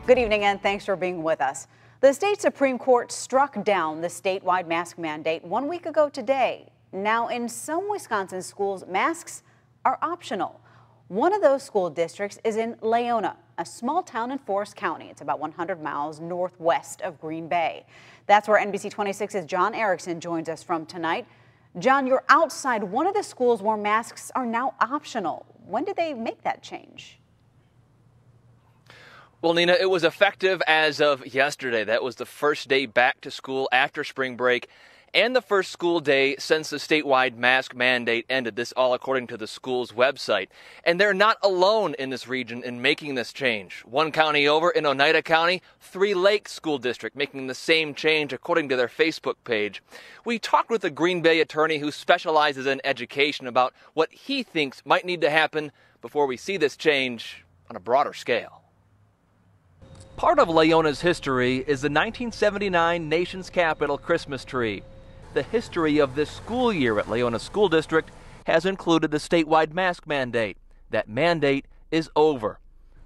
Good evening and thanks for being with us. The state Supreme Court struck down the statewide mask mandate 1 week ago today. Now, in some Wisconsin schools, masks are optional. One of those school districts is in Leona, a small town in Forest County. It's about 100 miles northwest of Green Bay. That's where NBC 26's John Erickson joins us from tonight. John, you're outside one of the schools where masks are now optional. When did they make that change? Well, Nina, it was effective as of yesterday. That was the first day back to school after spring break and the first school day since the statewide mask mandate ended. This all according to the school's website. And they're not alone in this region in making this change. One county over in Oneida County, Three Lakes School District making the same change according to their Facebook page. We talked with a Green Bay attorney who specializes in education about what he thinks might need to happen before we see this change on a broader scale. Part of Leona's history is the 1979 nation's capital Christmas tree. The history of this school year at Leona School District has included the statewide mask mandate. That mandate is over.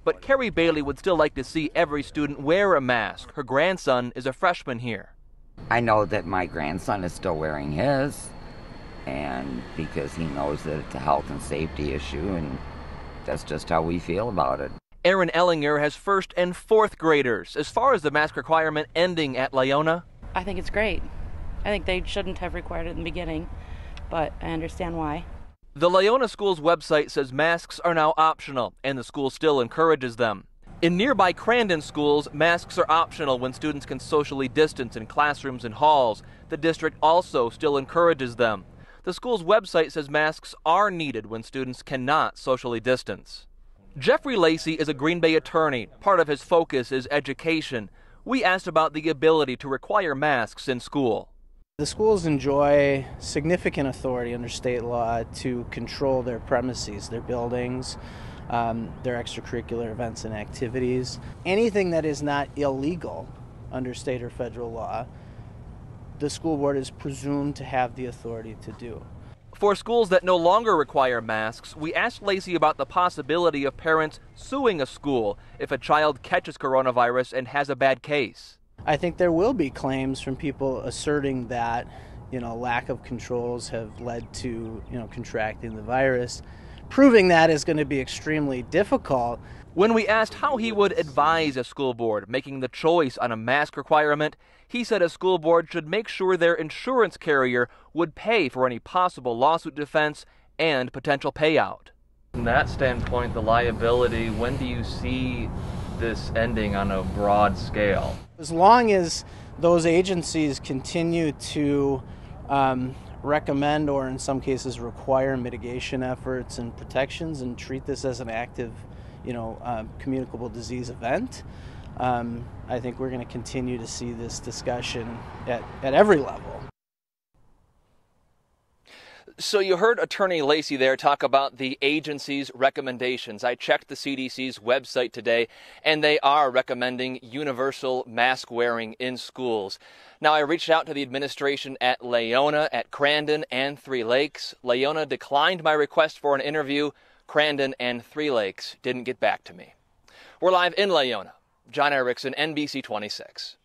But Carrie Bailey would still like to see every student wear a mask. Her grandson is a freshman here. I know that my grandson is still wearing his, and because he knows that it's a health and safety issue, and that's just how we feel about it. Erin Ellinger has first and fourth graders. As far as the mask requirement ending at Leona, I think it's great. I think they shouldn't have required it in the beginning, but I understand why. The Leona School's website says masks are now optional, and the school still encourages them. In nearby Crandon schools, masks are optional when students can socially distance in classrooms and halls. The district also still encourages them. The school's website says masks are needed when students cannot socially distance. Jeffrey Lacey is a Green Bay attorney. Part of his focus is education. We asked about the ability to require masks in school. The schools enjoy significant authority under state law to control their premises, their buildings, their extracurricular events and activities. Anything that is not illegal under state or federal law, the school board is presumed to have the authority to do. For schools that no longer require masks, we asked Lacey about the possibility of parents suing a school if a child catches coronavirus and has a bad case. I think there will be claims from people asserting that, lack of controls have led to, contracting the virus. Proving that is going to be extremely difficult. When we asked how he would advise a school board making the choice on a mask requirement, he said a school board should make sure their insurance carrier would pay for any possible lawsuit defense and potential payout. From that standpoint, the liability, when do you see this ending on a broad scale? As long as those agencies continue to recommend or in some cases require mitigation efforts and protections and treat this as an active communicable disease event, I think we're going to continue to see this discussion at every level. So you heard Attorney Lacey there talk about the agency's recommendations. I checked the CDC's website today, and they are recommending universal mask wearing in schools. Now, I reached out to the administration at Leona, at Crandon, and Three Lakes. Leona declined my request for an interview. Crandon and Three Lakes didn't get back to me. We're live in Leona. John Erickson, NBC 26.